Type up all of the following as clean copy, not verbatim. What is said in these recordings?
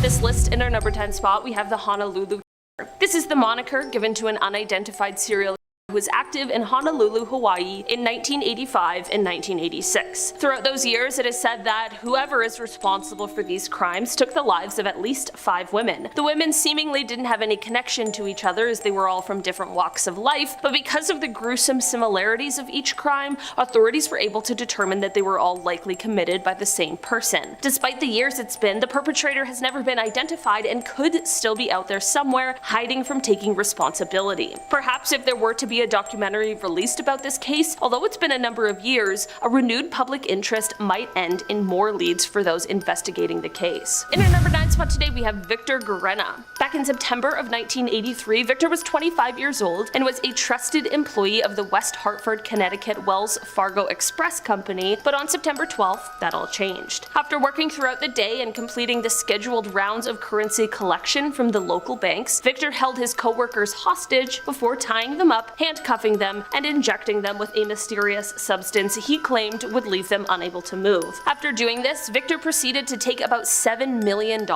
this list, in our number 10 spot, we have the Honolulu Killer. This is the moniker given to an unidentified serial who was active in Honolulu, Hawaii in 1985 and 1986. Throughout those years, it is said that whoever is responsible for these crimes took the lives of at least 5 women. The women seemingly didn't have any connection to each other as they were all from different walks of life, but because of the gruesome similarities of each crime, authorities were able to determine that they were all likely committed by the same person. Despite the years it's been, the perpetrator has never been identified and could still be out there somewhere, hiding from taking responsibility. Perhaps if there were to be a documentary released about this case, although it's been a number of years, a renewed public interest might end in more leads for those investigating the case. In our number 9 spot today, we have Victor Guerrena. Back in September of 1983, Victor was 25 years old and was a trusted employee of the West Hartford, Connecticut Wells Fargo Express Company, but on September 12th, that all changed. After working throughout the day and completing the scheduled rounds of currency collection from the local banks, Victor held his co-workers hostage before tying them up, handcuffing them, and injecting them with a mysterious substance he claimed would leave them unable to move. After doing this, Victor proceeded to take about $7 million,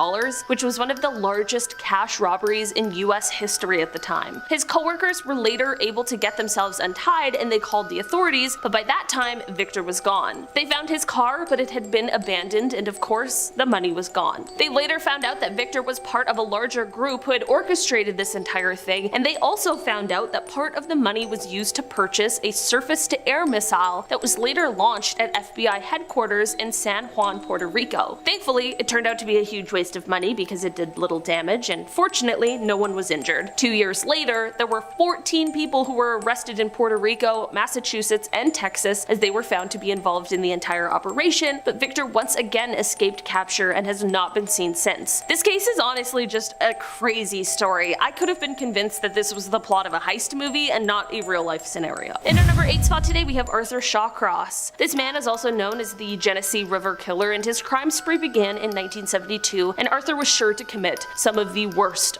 which was one of the largest cash robberies in US history at the time. His co-workers were later able to get themselves untied and they called the authorities, but by that time, Victor was gone. They found his car, but it had been abandoned, and of course, the money was gone. They later found out that Victor was part of a larger group who had orchestrated this entire thing, and they also found out that part of the money was used to purchase a surface-to-air missile that was later launched at FBI headquarters in San Juan, Puerto Rico. Thankfully, it turned out to be a huge waste of money because it did little damage, and fortunately, no one was injured. 2 years later, there were 14 people who were arrested in Puerto Rico, Massachusetts, and Texas as they were found to be involved in the entire operation, but Victor once again escaped capture and has not been seen since. This case is honestly just a crazy story. I could have been convinced that this was the plot of a heist movie and not a real-life scenario. In our number 8 spot today, we have Arthur Shawcross. This man is also known as the Genesee River Killer, and his crime spree began in 1972, and Arthur was sure to commit some of the worst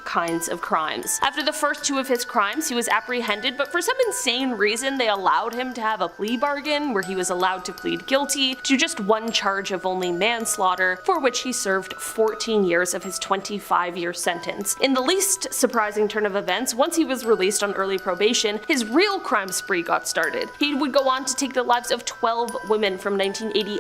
kinds of crimes. After the first 2 of his crimes, he was apprehended, but for some insane reason, they allowed him to have a plea bargain where he was allowed to plead guilty to just 1 charge of only manslaughter, for which he served 14 years of his 25-year sentence. In the least surprising turn of events, once he was released on early probation, his real crime spree got started. He would go on to take the lives of 12 women from 1988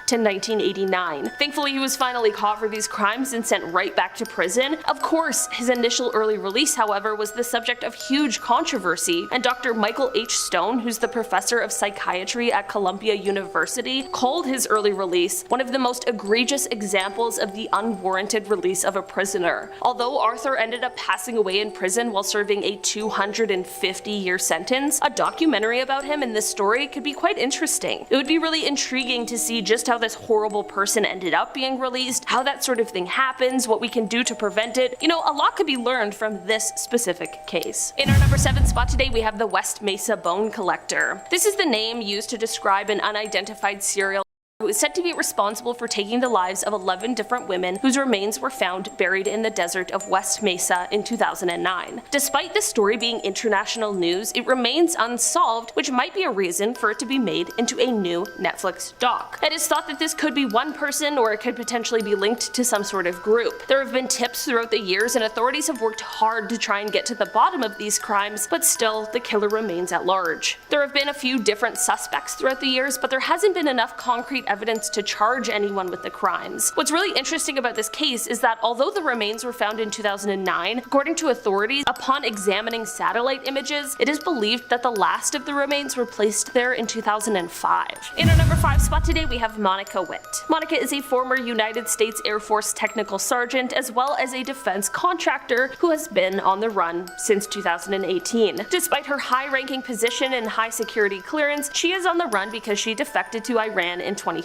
to 1989. Thankfully, he was finally caught for these crimes and sent right back to prison. Of course, his initial early release, however, was the subject of huge controversy, and Dr. Michael H. Stone, who's the professor of psychiatry at Columbia University, called his early release one of the most egregious examples of the unwarranted release of a prisoner. Although Arthur ended up passing away in prison while serving a 250-year sentence, a documentary about him in this story could be quite interesting. It would be really intriguing to see just how this horrible person ended up being released, how that sort of thing happens, what we can do to prevent it. You know, a lot could be learned from this specific case. In our number 7 spot today, we have the West Mesa Bone Collector. This is the name used to describe an unidentified serial who is said to be responsible for taking the lives of 11 different women whose remains were found buried in the desert of West Mesa in 2009. Despite this story being international news, it remains unsolved, which might be a reason for it to be made into a new Netflix doc. It is thought that this could be one person, or it could potentially be linked to some sort of group. There have been tips throughout the years, and authorities have worked hard to try and get to the bottom of these crimes, but still, the killer remains at large. There have been a few different suspects throughout the years, but there hasn't been enough concrete evidence to charge anyone with the crimes. What's really interesting about this case is that although the remains were found in 2009, according to authorities, upon examining satellite images, it is believed that the last of the remains were placed there in 2005. In our number 5 spot today, we have Monica Witt. Monica is a former United States Air Force technical sergeant as well as a defense contractor who has been on the run since 2018. Despite her high-ranking position and high security clearance, she is on the run because she defected to Iran in 2013.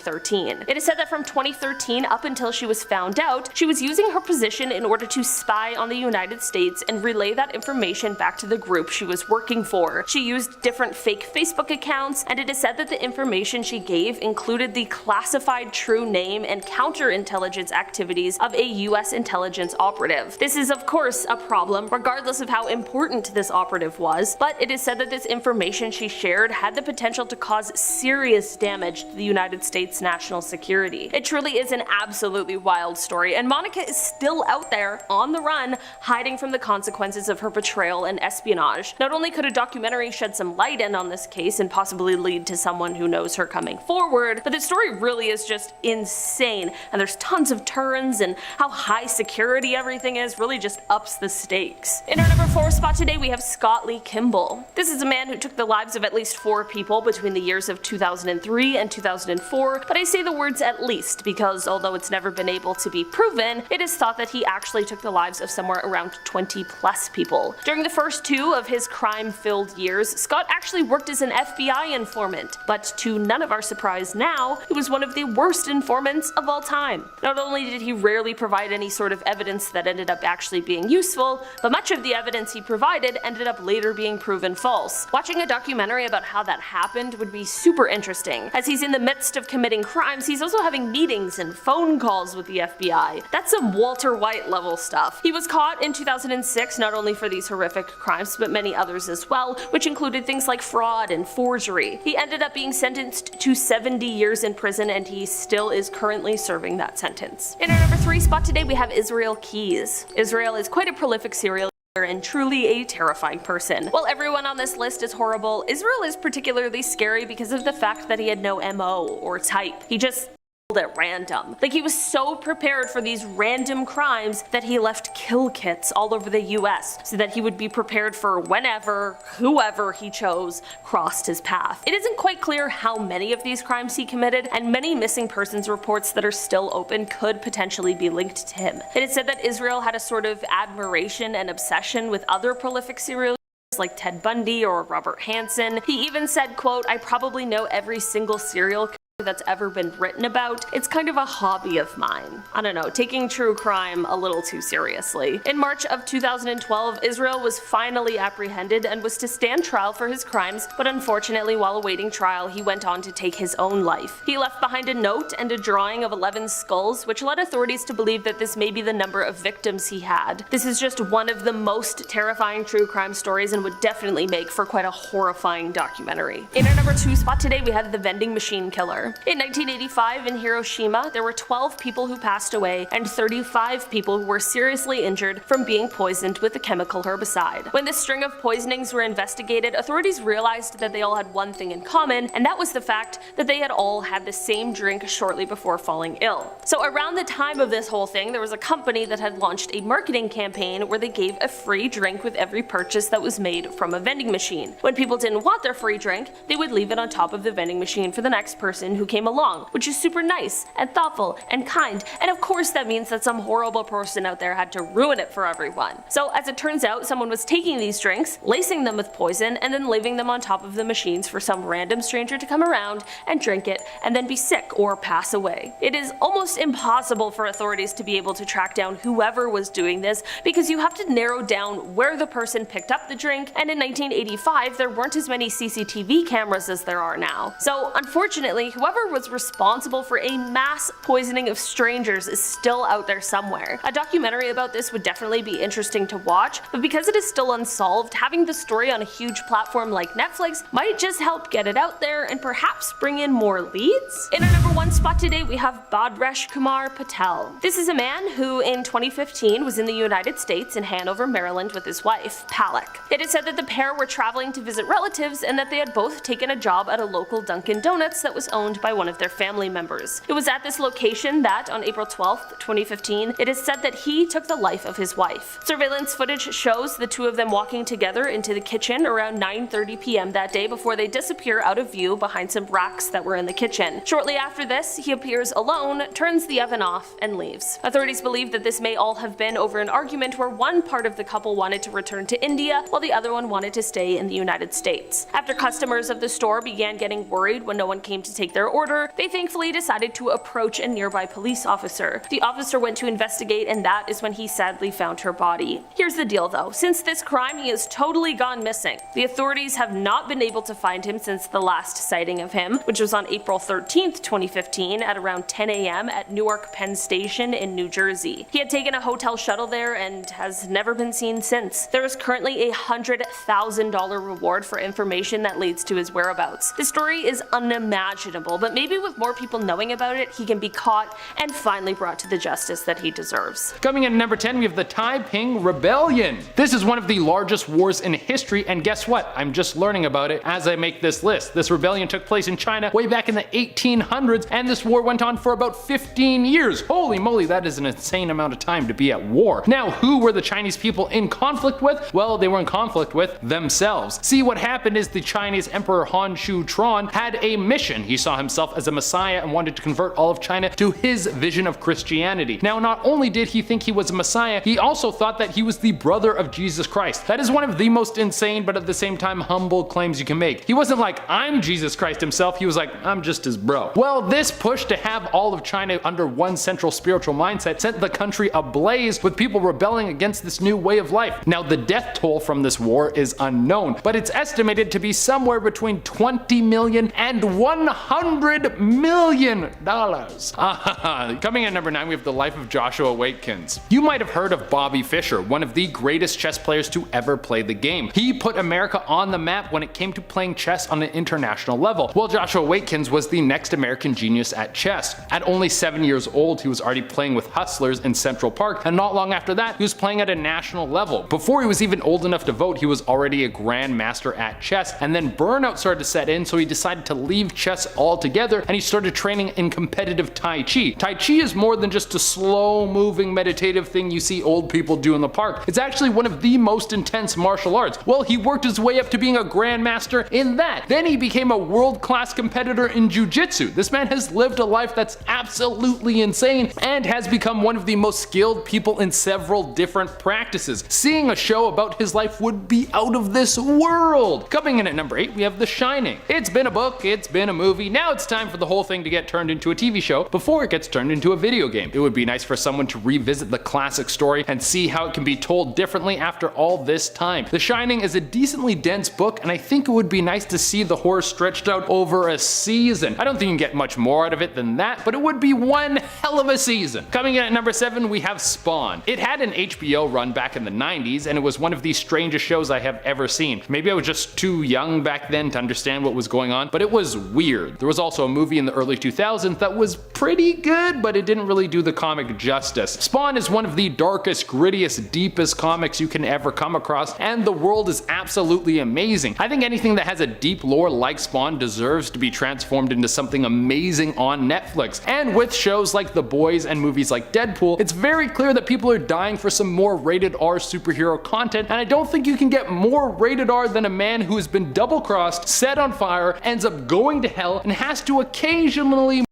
It is said that from 2013 up until she was found out, she was using her position in order to spy on the United States and relay that information back to the group she was working for. She used different fake Facebook accounts, and it is said that the information she gave included the classified true name and counterintelligence activities of a US intelligence operative. This is of course a problem regardless of how important this operative was, but it is said that this information she shared had the potential to cause serious damage to the United States States' national security. It truly is an absolutely wild story, and Monica is still out there on the run, hiding from the consequences of her betrayal and espionage. Not only could a documentary shed some light in on this case and possibly lead to someone who knows her coming forward, but the story really is just insane, and there's tons of turns, and how high security everything is really just ups the stakes. In our number 4 spot today, we have Scott Lee Kimball. This is a man who took the lives of at least 4 people between the years of 2003 and 2004, but I say the words at least because although it's never been able to be proven, it is thought that he actually took the lives of somewhere around 20 plus people. During the first 2 of his crime-filled years, Scott actually worked as an FBI informant, but to none of our surprise now, he was one of the worst informants of all time. Not only did he rarely provide any sort of evidence that ended up actually being useful, but much of the evidence he provided ended up later being proven false. Watching a documentary about how that happened would be super interesting. As he's in the midst of committing crimes, he's also having meetings and phone calls with the FBI. That's some Walter White level stuff. He was caught in 2006 not only for these horrific crimes, but many others as well, which included things like fraud and forgery. He ended up being sentenced to 70 years in prison, and he still is currently serving that sentence. In our number 3 spot today, we have Israel Keyes. Israel is quite a prolific serial and truly a terrifying person. While everyone on this list is horrible, Israel is particularly scary because of the fact that he had no MO or type. He just at random. Like, he was so prepared for these random crimes that he left kill kits all over the US so that he would be prepared for whenever, whoever he chose crossed his path. It isn't quite clear how many of these crimes he committed, and many missing persons reports that are still open could potentially be linked to him. It is said that Israel had a sort of admiration and obsession with other prolific serial like Ted Bundy or Robert Hansen. He even said, quote, "I probably know every single serial that's ever been written about. It's kind of a hobby of mine." I don't know, taking true crime a little too seriously. In March of 2012, Israel was finally apprehended and was to stand trial for his crimes, but unfortunately while awaiting trial he went on to take his own life. He left behind a note and a drawing of 11 skulls, which led authorities to believe that this may be the number of victims he had. This is just one of the most terrifying true crime stories and would definitely make for quite a horrifying documentary. In our number 2 spot today, we had the vending machine killer. In 1985 in Hiroshima, there were 12 people who passed away and 35 people who were seriously injured from being poisoned with a chemical herbicide. When this string of poisonings were investigated, authorities realized that they all had one thing in common, and that was the fact that they had all had the same drink shortly before falling ill. So around the time of this whole thing, there was a company that had launched a marketing campaign where they gave a free drink with every purchase that was made from a vending machine. When people didn't want their free drink, they would leave it on top of the vending machine for the next person who came along, which is super nice and thoughtful and kind, and of course that means that some horrible person out there had to ruin it for everyone. So as it turns out, someone was taking these drinks, lacing them with poison, and then leaving them on top of the machines for some random stranger to come around and drink it and then be sick or pass away. It is almost impossible for authorities to be able to track down whoever was doing this because you have to narrow down where the person picked up the drink, and in 1985 there weren't as many CCTV cameras as there are now. So unfortunately, whoever was responsible for a mass poisoning of strangers is still out there somewhere. A documentary about this would definitely be interesting to watch, but because it is still unsolved, having the story on a huge platform like Netflix might just help get it out there and perhaps bring in more leads. In our number 1 spot today, we have Bhadresh Kumar Patel. This is a man who in 2015 was in the United States in Hanover, Maryland with his wife, Palak. It is said that the pair were traveling to visit relatives and that they had both taken a job at a local Dunkin' Donuts that was owned by one of their family members. It was at this location that, on April 12th, 2015, it is said that he took the life of his wife. Surveillance footage shows the two of them walking together into the kitchen around 9:30 p.m. that day before they disappear out of view behind some racks that were in the kitchen. Shortly after this, he appears alone, turns the oven off, and leaves. Authorities believe that this may all have been over an argument where one part of the couple wanted to return to India while the other one wanted to stay in the United States. After customers of the store began getting worried when no one came to take their order, they thankfully decided to approach a nearby police officer. The officer went to investigate, and that is when he sadly found her body. Here's the deal though, since this crime he has totally gone missing. The authorities have not been able to find him since the last sighting of him, which was on April 13th, 2015 at around 10 a.m. at Newark Penn Station in New Jersey. He had taken a hotel shuttle there and has never been seen since. There is currently a $100,000 reward for information that leads to his whereabouts. This story is unimaginable possible, but maybe with more people knowing about it, he can be caught and finally brought to the justice that he deserves. Coming in at number 10, we have the Taiping Rebellion. This is one of the largest wars in history, and guess what? I'm just learning about it as I make this list. This rebellion took place in China way back in the 1800s, and this war went on for about 15 years. Holy moly, that is an insane amount of time to be at war. Now, who were the Chinese people in conflict with? Well, they were in conflict with themselves. See, what happened is the Chinese Emperor Han Shu-tron had a mission. He saw himself as a messiah and wanted to convert all of China to his vision of Christianity. Now, not only did he think he was a messiah, he also thought that he was the brother of Jesus Christ. That is one of the most insane, but at the same time humble claims you can make. He wasn't like, I'm Jesus Christ himself, he was like, I'm just his bro. Well, this push to have all of China under one central spiritual mindset sent the country ablaze with people rebelling against this new way of life. Now, the death toll from this war is unknown, but it's estimated to be somewhere between 20 million and 100 million dollars. Coming in at number 9, we have the life of Joshua Waitkins. You might have heard of Bobby Fischer, one of the greatest chess players to ever play the game. He put America on the map when it came to playing chess on an international level. Well, Joshua Waitkins was the next American genius at chess. At only 7 years old, he was already playing with hustlers in Central Park, and not long after that, he was playing at a national level. Before he was even old enough to vote, he was already a grandmaster at chess, and then burnout started to set in, so he decided to leave chess altogether, and he started training in competitive Tai Chi. Tai Chi is more than just a slow-moving meditative thing you see old people do in the park. It's actually one of the most intense martial arts. Well, he worked his way up to being a grandmaster in that. Then he became a world-class competitor in jiu-jitsu. This man has lived a life that's absolutely insane and has become one of the most skilled people in several different practices. Seeing a show about his life would be out of this world. Coming in at number 8, we have The Shining. It's been a book, it's been a movie, now it's time for the whole thing to get turned into a TV show before it gets turned into a video game. It would be nice for someone to revisit the classic story and see how it can be told differently after all this time. The Shining is a decently dense book, and I think it would be nice to see the horror stretched out over a season. I don't think you can get much more out of it than that, but it would be one hell of a season. Coming in at number 7, we have Spawn. It had an HBO run back in the 90s, and it was one of the strangest shows I have ever seen. Maybe I was just too young back then to understand what was going on, but it was weird. There was also a movie in the early 2000s that was pretty good, but it didn't really do the comic justice. Spawn is one of the darkest, grittiest, deepest comics you can ever come across, and the world is absolutely amazing. I think anything that has a deep lore like Spawn deserves to be transformed into something amazing on Netflix. And with shows like The Boys and movies like Deadpool, it's very clear that people are dying for some more rated R superhero content, and I don't think you can get more rated R than a man who has been double-crossed, set on fire, ends up going to hell, and has to occasionally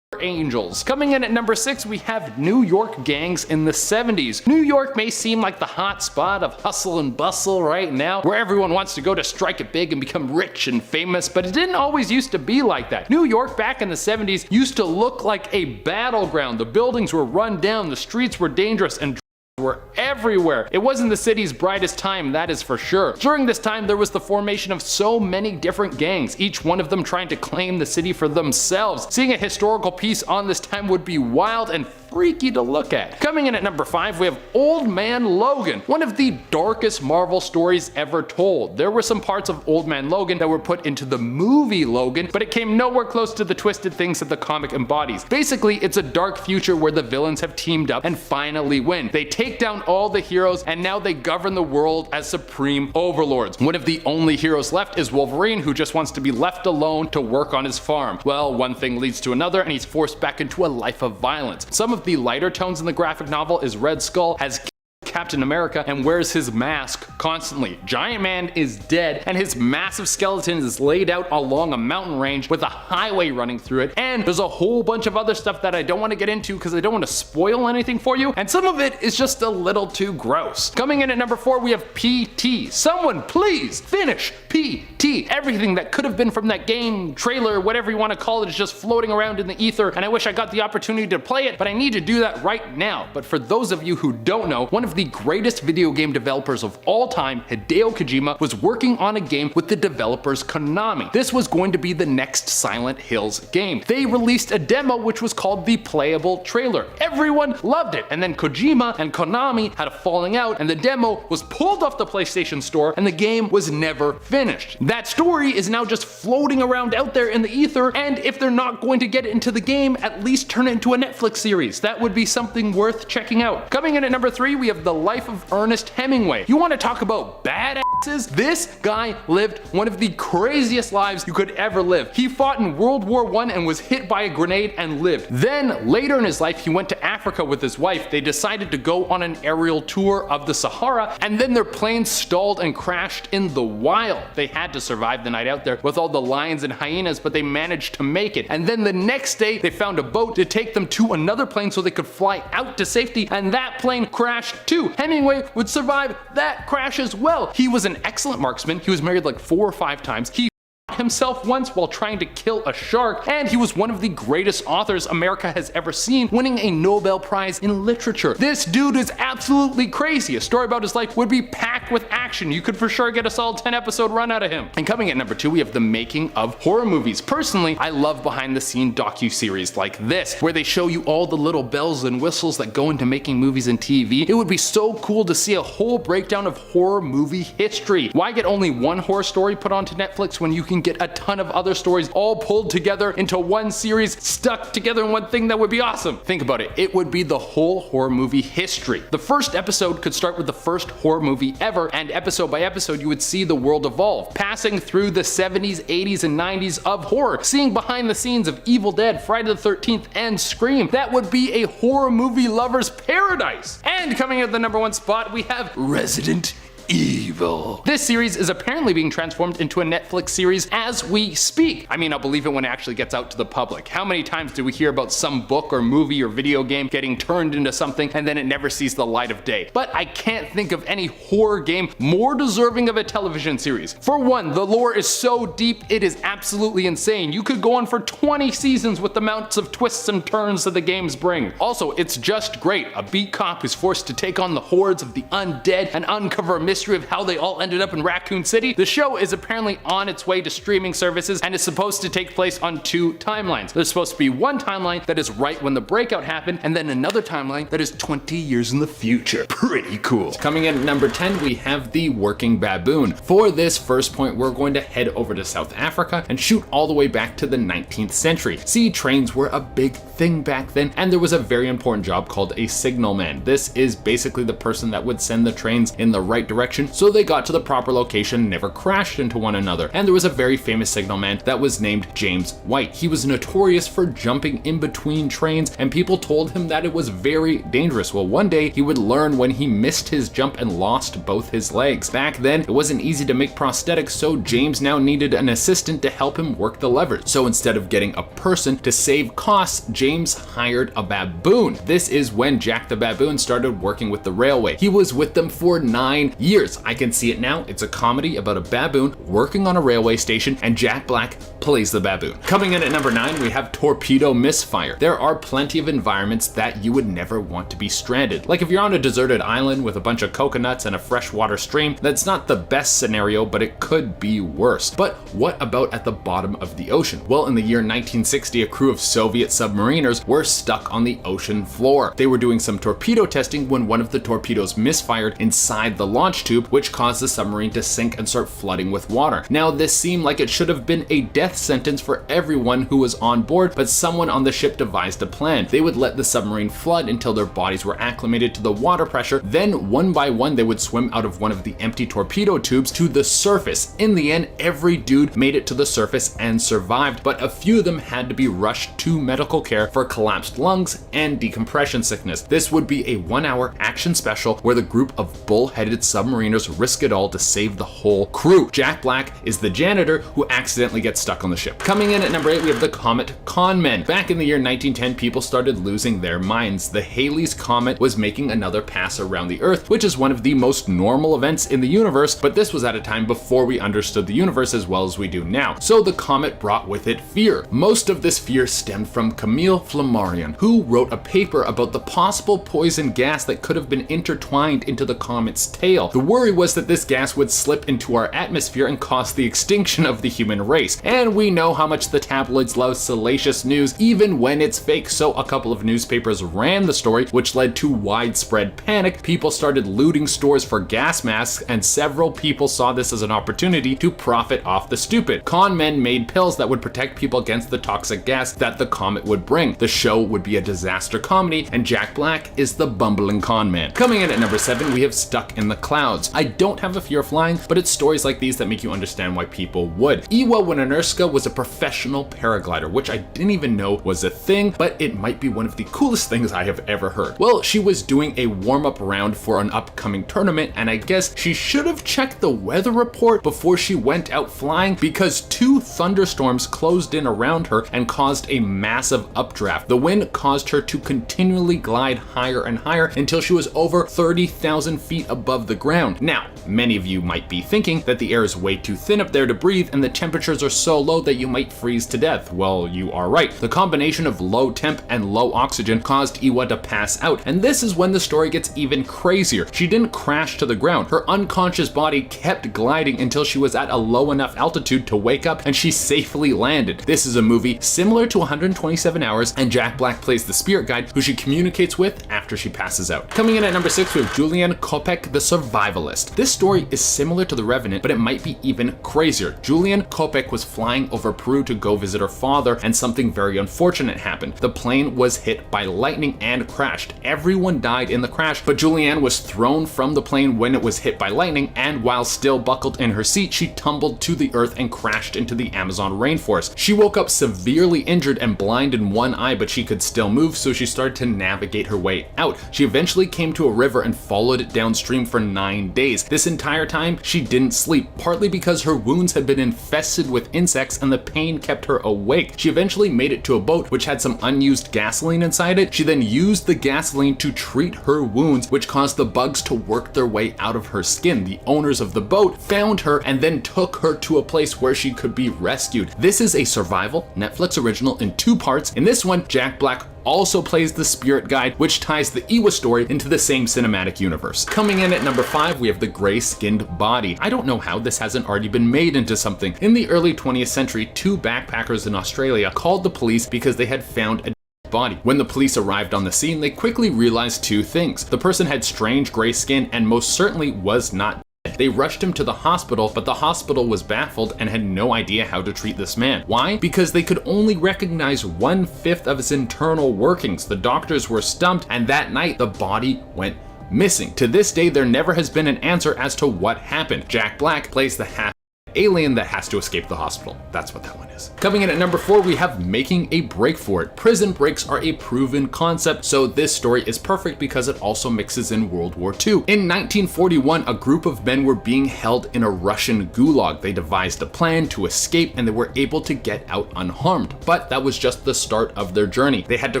angels. Coming in at number 6, we have New York gangs in the 70s. New York may seem like the hot spot of hustle and bustle right now, where everyone wants to go to strike it big and become rich and famous, but it didn't always used to be like that. New York back in the 70s used to look like a battleground. The buildings were run down, the streets were dangerous, and were everywhere. It wasn't the city's brightest time, that is for sure. During this time, there was the formation of so many different gangs, each one of them trying to claim the city for themselves. Seeing a historical piece on this time would be wild and freaky to look at. Coming in at number 5, we have Old Man Logan, one of the darkest Marvel stories ever told. There were some parts of Old Man Logan that were put into the movie Logan, but it came nowhere close to the twisted things that the comic embodies. Basically, it's a dark future where the villains have teamed up and finally win. They take down all the heroes, and now they govern the world as supreme overlords. One of the only heroes left is Wolverine, who just wants to be left alone to work on his farm. Well, one thing leads to another, and he's forced back into a life of violence. Some of the lighter tones in the graphic novel is Red Skull has Captain America and wears his mask constantly. Giant Man is dead, and his massive skeleton is laid out along a mountain range with a highway running through it, and there's a whole bunch of other stuff that I don't want to get into because I don't want to spoil anything for you, and some of it is just a little too gross. Coming in at number 4, we have PT. Someone please finish PT. Everything that could have been from that game, trailer, whatever you want to call it, is just floating around in the ether, and I wish I got the opportunity to play it, but I need to do that right now. But for those of you who don't know, one of the the greatest video game developers of all time, Hideo Kojima, was working on a game with the developers Konami. This was going to be the next Silent Hills game. They released a demo which was called the playable trailer. Everyone loved it, and then Kojima and Konami had a falling out, and the demo was pulled off the PlayStation Store, and the game was never finished. That story is now just floating around out there in the ether, and if they're not going to get it into the game, at least turn it into a Netflix series. That would be something worth checking out. Coming in at number 3, we have The Life of Ernest Hemingway. You want to talk about badasses? This guy lived one of the craziest lives you could ever live. He fought in World War I and was hit by a grenade and lived. Then later in his life, he went to Africa with his wife. They decided to go on an aerial tour of the Sahara, and then their plane stalled and crashed in the wild. They had to survive the night out there with all the lions and hyenas, but they managed to make it. And then the next day, they found a boat to take them to another plane so they could fly out to safety, and that plane crashed too. Hemingway would survive that crash as well. He was an excellent marksman. He was married like 4 or 5 times. He himself once while trying to kill a shark, and he was one of the greatest authors America has ever seen, winning a Nobel Prize in literature. This dude is absolutely crazy. A story about his life would be packed with action. You could for sure get a solid 10-episode run out of him. And coming at number 2, we have the making of horror movies. Personally, I love behind-the-scene docu-series like this, where they show you all the little bells and whistles that go into making movies and TV. It would be so cool to see a whole breakdown of horror movie history. Why get only one horror story put onto Netflix when you can get a ton of other stories all pulled together into one series, stuck together in one thing? That would be awesome. Think about it. It would be the whole horror movie history. The first episode could start with the first horror movie ever, and episode by episode you would see the world evolve, passing through the 70s, 80s, and 90s of horror, seeing behind the scenes of Evil Dead, Friday the 13th, and Scream. That would be a horror movie lover's paradise. And coming at the number 1 spot, we have Resident Evil. This series is apparently being transformed into a Netflix series as we speak. I mean, I'll believe it when it actually gets out to the public. How many times do we hear about some book or movie or video game getting turned into something and then it never sees the light of day? But I can't think of any horror game more deserving of a television series. For one, the lore is so deep, it is absolutely insane. You could go on for 20 seasons with the amounts of twists and turns that the games bring. Also, it's just great. A beat cop who's forced to take on the hordes of the undead and uncover a mystery of how they all ended up in Raccoon City. The show is apparently on its way to streaming services and is supposed to take place on 2 timelines. There's supposed to be one timeline that is right when the breakout happened, and then another timeline that is 20 years in the future. Pretty cool. Coming in at number 10, we have The Working Baboon. For this first point, we're going to head over to South Africa and shoot all the way back to the 19th century. See, trains were a big thing back then, and there was a very important job called a signalman. This is basically the person that would send the trains in the right direction so they got to the proper location and never crashed into one another. And there was a very famous signalman that was named James White. He was notorious for jumping in between trains, and people told him that it was very dangerous. Well, one day he would learn when he missed his jump and lost both his legs. Back then, it wasn't easy to make prosthetics, so James now needed an assistant to help him work the levers. So instead of getting a person to save costs, James hired a baboon. This is when Jack the Baboon started working with the railway. He was with them for 9 years. I can see it now. It's a comedy about a baboon working on a railway station, and Jack Black plays the baboon. Coming in at number 9, we have Torpedo Misfire. There are plenty of environments that you would never want to be stranded. Like if you're on a deserted island with a bunch of coconuts and a freshwater stream, that's not the best scenario, but it could be worse. But what about at the bottom of the ocean? Well, in the year 1960, a crew of Soviet submariners were stuck on the ocean floor. They were doing some torpedo testing when one of the torpedoes misfired inside the launch tube, which caused the submarine to sink and start flooding with water. Now, this seemed like it should have been a death sentence for everyone who was on board, but someone on the ship devised a plan. They would let the submarine flood until their bodies were acclimated to the water pressure, then one by one they would swim out of one of the empty torpedo tubes to the surface. In the end, every dude made it to the surface and survived, but a few of them had to be rushed to medical care for collapsed lungs and decompression sickness. This would be a 1-hour action special where the group of bull-headed submariners risk it all to save the whole crew. Jack Black is the janitor who accidentally gets stuck on the ship. Coming in at number 8, we have the Comet Con Men. Back in the year 1910, people started losing their minds. The Halley's Comet was making another pass around the Earth, which is one of the most normal events in the universe, but this was at a time before we understood the universe as well as we do now. So the comet brought with it fear. Most of this fear stemmed from Camille Flammarion, who wrote a paper about the possible poison gas that could have been intertwined into the comet's tail. The worry was that this gas would slip into our atmosphere and cause the extinction of the human race. And we know how much the tabloids love salacious news, even when it's fake, so a couple of newspapers ran the story, which led to widespread panic. People started looting stores for gas masks, and several people saw this as an opportunity to profit off the stupid. Con men made pills that would protect people against the toxic gas that the comet would bring. The show would be a disaster comedy, and Jack Black is the bumbling con man. Coming in at number 7, we have Stuck in the Clouds. I don't have a fear of flying, but it's stories like these that make you understand why people would. Iwa Winanurska was a professional paraglider, which I didn't even know was a thing, but it might be one of the coolest things I have ever heard. Well, she was doing a warm-up round for an upcoming tournament, and I guess she should have checked the weather report before she went out flying, because 2 thunderstorms closed in around her and caused a massive updraft. The wind caused her to continually glide higher and higher until she was over 30,000 feet above the ground. Now, many of you might be thinking that the air is way too thin up there to breathe and the temperatures are so low that you might freeze to death. Well, you are right. The combination of low temp and low oxygen caused Iwa to pass out, and this is when the story gets even crazier. She didn't crash to the ground. Her unconscious body kept gliding until she was at a low enough altitude to wake up, and she safely landed. This is a movie similar to 127 Hours, and Jack Black plays the spirit guide who she communicates with after she passes out. Coming in at number 6, we have Julian Kopek, the survivalist. This story is similar to The Revenant, but it might be even crazier. Julian Kopek was flying over Peru to go visit her father, and something very unfortunate happened. The plane was hit by lightning and crashed. Everyone died in the crash, but Julianne was thrown from the plane when it was hit by lightning, and while still buckled in her seat, she tumbled to the earth and crashed into the Amazon rainforest. She woke up severely injured and blind in one eye, but she could still move, so she started to navigate her way out. She eventually came to a river and followed it downstream for 9 days. This entire time, she didn't sleep, partly because her wounds had been infested with insects and the pain kept her awake. She eventually made it to a boat which had some unused gasoline inside it. She then used the gasoline to treat her wounds, which caused the bugs to work their way out of her skin. The owners of the boat found her and then took her to a place where she could be rescued. This is a survival Netflix original in 2 parts. In this one, Jack Black also plays the spirit guide, which ties the Iwa story into the same cinematic universe. Coming in at number 5, we have The Gray-Skinned Body. I don't know how this hasn't already been made into something. In the early 20th century, 2 backpackers in Australia called the police because they had found a body. When the police arrived on the scene, they quickly realized 2 things. The person had strange gray skin and most certainly was not dead. They rushed him to the hospital, but the hospital was baffled and had no idea how to treat this man. Why? Because they could only recognize 1/5 of his internal workings. The doctors were stumped, and that night the body went missing. To this day, there never has been an answer as to what happened. Jack Black plays the half alien that has to escape the hospital. That's what that one is. Coming in at number 4, we have Making a Break for It. Prison breaks are a proven concept, so this story is perfect because it also mixes in World War II. In 1941, a group of men were being held in a Russian gulag. They devised a plan to escape and they were able to get out unharmed. But that was just the start of their journey. They had to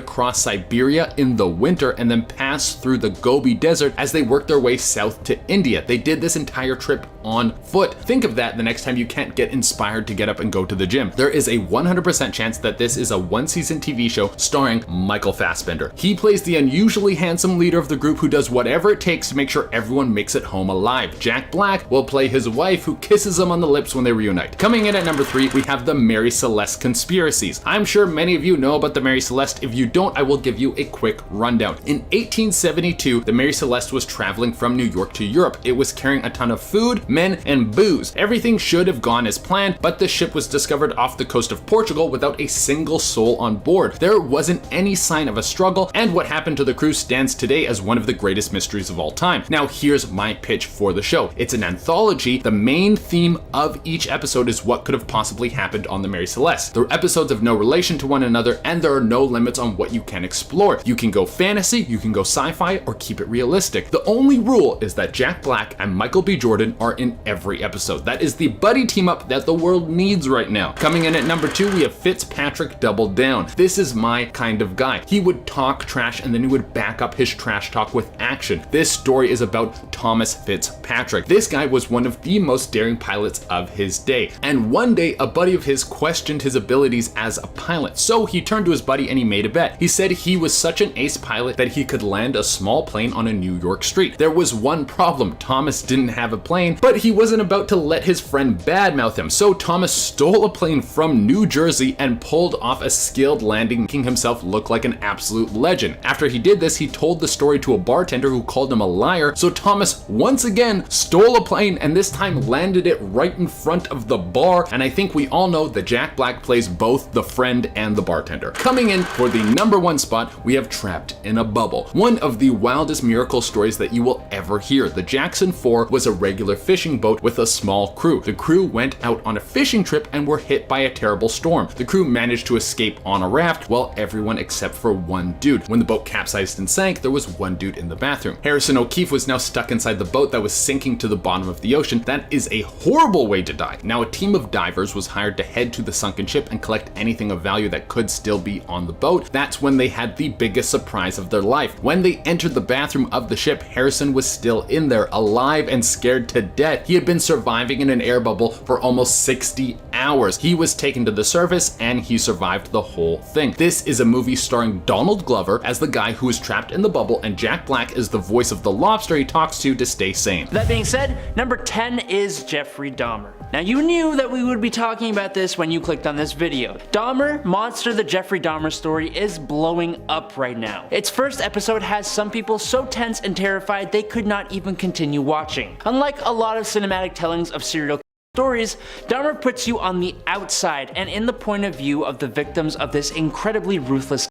cross Siberia in the winter and then pass through the Gobi Desert as they worked their way south to India. They did this entire trip on foot. Think of that the next time you can't get inspired to get up and go to the gym. There is a 100% chance that this is a 1-season TV show starring Michael Fassbender. He plays the unusually handsome leader of the group who does whatever it takes to make sure everyone makes it home alive. Jack Black will play his wife who kisses him on the lips when they reunite. Coming in at number 3, we have the Mary Celeste conspiracies. I'm sure many of you know about the Mary Celeste. If you don't, I will give you a quick rundown. In 1872, the Mary Celeste was traveling from New York to Europe. It was carrying a ton of food, men, and booze. Everything should should have gone as planned, but the ship was discovered off the coast of Portugal without a single soul on board. There wasn't any sign of a struggle, and what happened to the crew stands today as one of the greatest mysteries of all time. Now here's my pitch for the show. It's an anthology. The main theme of each episode is what could have possibly happened on the Mary Celeste. The episodes have no relation to one another, and there are no limits on what you can explore. You can go fantasy, you can go sci-fi, or keep it realistic. The only rule is that Jack Black and Michael B. Jordan are in every episode. That is the buddy team up that the world needs right now. Coming in at number 2, we have Fitzpatrick Double Down. This is my kind of guy. He would talk trash and then he would back up his trash talk with action. This story is about Thomas Fitzpatrick. This guy was one of the most daring pilots of his day. And one day, a buddy of his questioned his abilities as a pilot. So he turned to his buddy and he made a bet. He said he was such an ace pilot that he could land a small plane on a New York street. There was one problem. Thomas didn't have a plane, but he wasn't about to let his friend badmouth him. So Thomas stole a plane from New Jersey and pulled off a skilled landing, making himself look like an absolute legend. After he did this, he told the story to a bartender who called him a liar. So Thomas once again stole a plane and this time landed it right in front of the bar. And I think we all know that Jack Black plays both the friend and the bartender. Coming in for the number 1 spot, we have Trapped in a Bubble. One of the wildest miracle stories that you will ever hear. The Jackson 4 was a regular fishing boat with a small crew. The crew went out on a fishing trip and were hit by a terrible storm. The crew managed to escape on a raft, while everyone except for one dude. When the boat capsized and sank, there was one dude in the bathroom. Harrison O'Keefe was now stuck inside the boat that was sinking to the bottom of the ocean. That is a horrible way to die. Now a team of divers was hired to head to the sunken ship and collect anything of value that could still be on the boat. That's when they had the biggest surprise of their life. When they entered the bathroom of the ship, Harrison was still in there, alive and scared to death. He had been surviving in an air bubble for almost 60 hours. He was taken to the surface and he survived the whole thing. This is a movie starring Donald Glover as the guy who is trapped in the bubble, and Jack Black is the voice of the lobster he talks to stay sane. That being said, number 10 is Jeffrey Dahmer. Now you knew that we would be talking about this when you clicked on this video. Dahmer, Monster the Jeffrey Dahmer story is blowing up right now. Its first episode has some people so tense and terrified they could not even continue watching. Unlike a lot of cinematic tellings of serial stories, Dahmer puts you on the outside and in the point of view of the victims of this incredibly ruthless.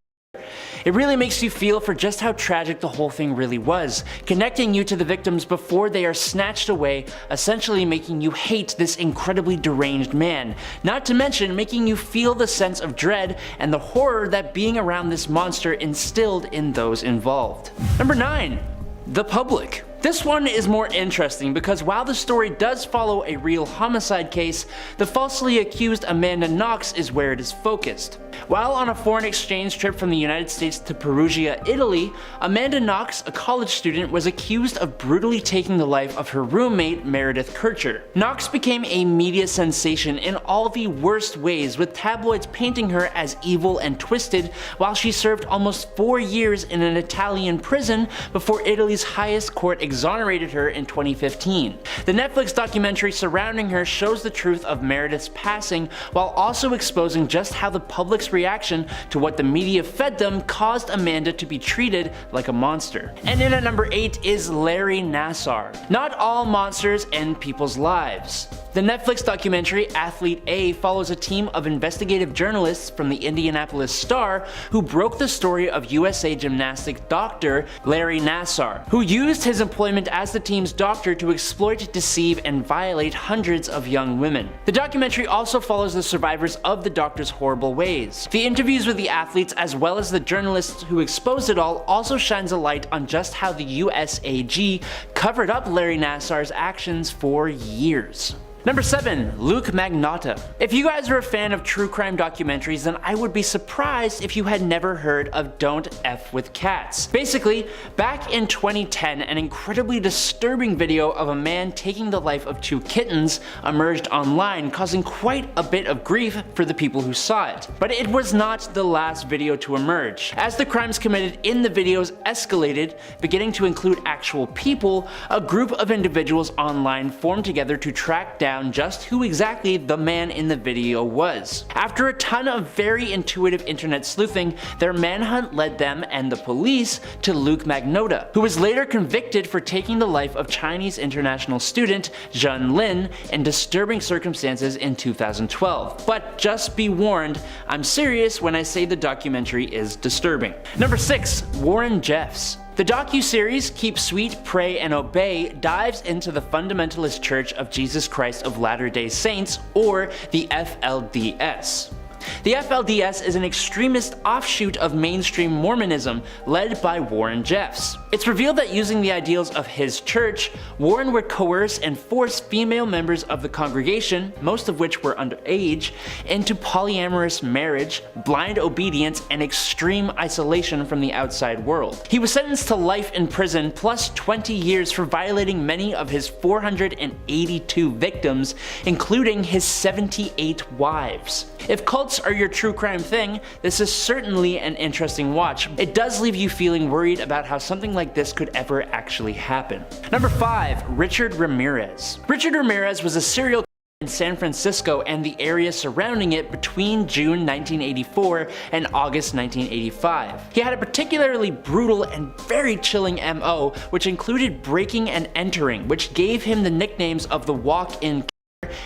It really makes you feel for just how tragic the whole thing really was, connecting you to the victims before they are snatched away, essentially making you hate this incredibly deranged man, not to mention making you feel the sense of dread and the horror that being around this monster instilled in those involved. Number 9. The Public. This one is more interesting because while the story does follow a real homicide case, the falsely accused Amanda Knox is where it is focused. While on a foreign exchange trip from the United States to Perugia, Italy, Amanda Knox, a college student, was accused of brutally taking the life of her roommate, Meredith Kircher. Knox became a media sensation in all the worst ways, with tabloids painting her as evil and twisted, while she served almost 4 years in an Italian prison before Italy's highest court exonerated her in 2015. The Netflix documentary surrounding her shows the truth of Meredith's passing, while also exposing just how the public's reaction to what the media fed them caused Amanda to be treated like a monster. And in at number 8 is Larry Nassar. Not all monsters end people's lives. The Netflix documentary Athlete A follows a team of investigative journalists from the Indianapolis Star who broke the story of USA Gymnastics doctor Larry Nassar, who used his employment as the team's doctor to exploit, deceive, and violate hundreds of young women. The documentary also follows the survivors of the doctor's horrible ways. The interviews with the athletes as well as the journalists who exposed it all also shines a light on just how the USAG covered up Larry Nassar's actions for years. Number 7. Luke Magnotta. If you guys are a fan of true crime documentaries, then I would be surprised if you had never heard of Don't F with Cats. Basically, back in 2010, an incredibly disturbing video of a man taking the life of 2 kittens emerged online, causing quite a bit of grief for the people who saw it. But it was not the last video to emerge. As the crimes committed in the videos escalated, beginning to include actual people, a group of individuals online formed together to track down down just who exactly the man in the video was. After a ton of very intuitive internet sleuthing, their manhunt led them and the police to Luke Magnotta, who was later convicted for taking the life of Chinese international student Zhen Lin in disturbing circumstances in 2012. But just be warned, I'm serious when I say the documentary is disturbing. Number 6. Warren Jeffs. The docu-series Keep Sweet, Pray, and Obey dives into the Fundamentalist Church of Jesus Christ of Latter-day Saints, or the FLDS. The FLDS is an extremist offshoot of mainstream Mormonism led by Warren Jeffs. It's revealed that using the ideals of his church, Warren would coerce and force female members of the congregation, most of which were underage, into polyamorous marriage, blind obedience, and extreme isolation from the outside world. He was sentenced to life in prison plus 20 years for violating many of his 482 victims, including his 78 wives. If cults are your true crime thing, this is certainly an interesting watch. It does leave you feeling worried about how something like this could ever actually happen. Number 5. Richard Ramirez. Richard Ramirez was a serial killer in San Francisco and the area surrounding it between June 1984 and August 1985. He had a particularly brutal and very chilling MO, which included breaking and entering, which gave him the nicknames of the Walk-In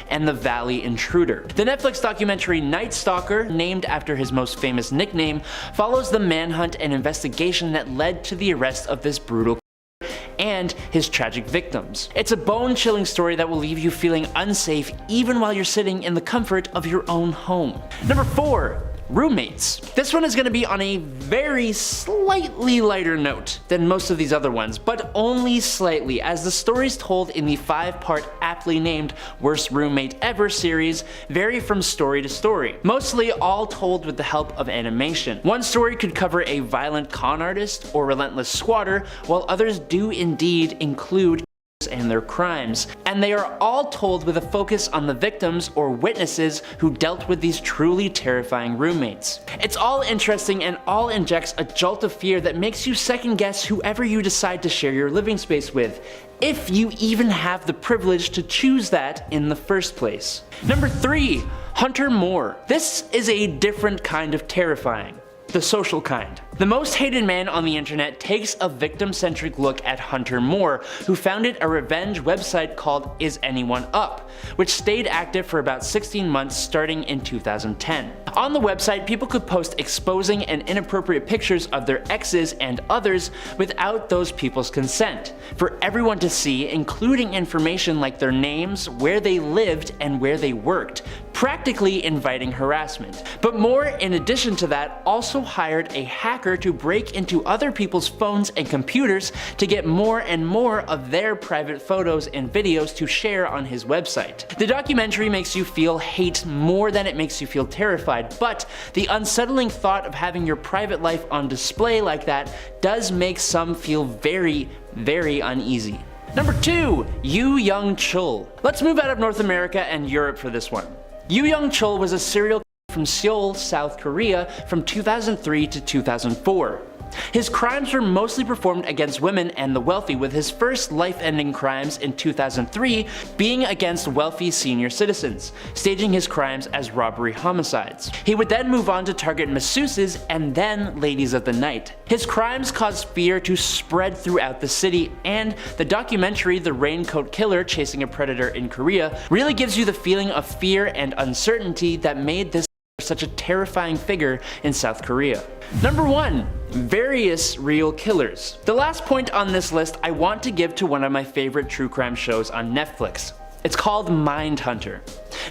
and the Valley Intruder. The Netflix documentary Night Stalker, named after his most famous nickname, follows the manhunt and investigation that led to the arrest of this brutal and his tragic victims. It's a bone-chilling story that will leave you feeling unsafe even while you're sitting in the comfort of your own home. Number 4. Roommates. This one is going to be on a very slightly lighter note than most of these other ones, but only slightly, as the stories told in the 5-part aptly named Worst Roommate Ever series vary from story to story, mostly all told with the help of animation. One story could cover a violent con artist or relentless squatter, while others do indeed include and their crimes, and they are all told with a focus on the victims or witnesses who dealt with these truly terrifying roommates. It's all interesting and all injects a jolt of fear that makes you second guess whoever you decide to share your living space with, if you even have the privilege to choose that in the first place. Number 3. Hunter Moore. This is a different kind of terrifying. The social kind. The most hated man on the internet takes a victim-centric look at Hunter Moore, who founded a revenge website called Is Anyone Up?, which stayed active for about 16 months starting in 2010. On the website, people could post exposing and inappropriate pictures of their exes and others without those people's consent, for everyone to see, including information like their names, where they lived, and where they worked, practically inviting harassment. But Moore, in addition to that, also hired a hacker to break into other people's phones and computers to get more and more of their private photos and videos to share on his website. The documentary makes you feel hate more than it makes you feel terrified, but the unsettling thought of having your private life on display like that does make some feel very, very uneasy. Number 2. Yu Young Chul. Let's move out of North America and Europe for this one. Yu Young Chul was a serial killer from Seoul, South Korea from 2003 to 2004. His crimes were mostly performed against women and the wealthy, with his first life-ending crimes in 2003 being against wealthy senior citizens, staging his crimes as robbery homicides. He would then move on to target masseuses and then ladies of the night. His crimes caused fear to spread throughout the city, and the documentary The Raincoat Killer Chasing a Predator in Korea really gives you the feeling of fear and uncertainty that made this such a terrifying figure in South Korea. Number 1. Various real killers. The last point on this list I want to give to one of my favorite true crime shows on Netflix. It's called Mindhunter.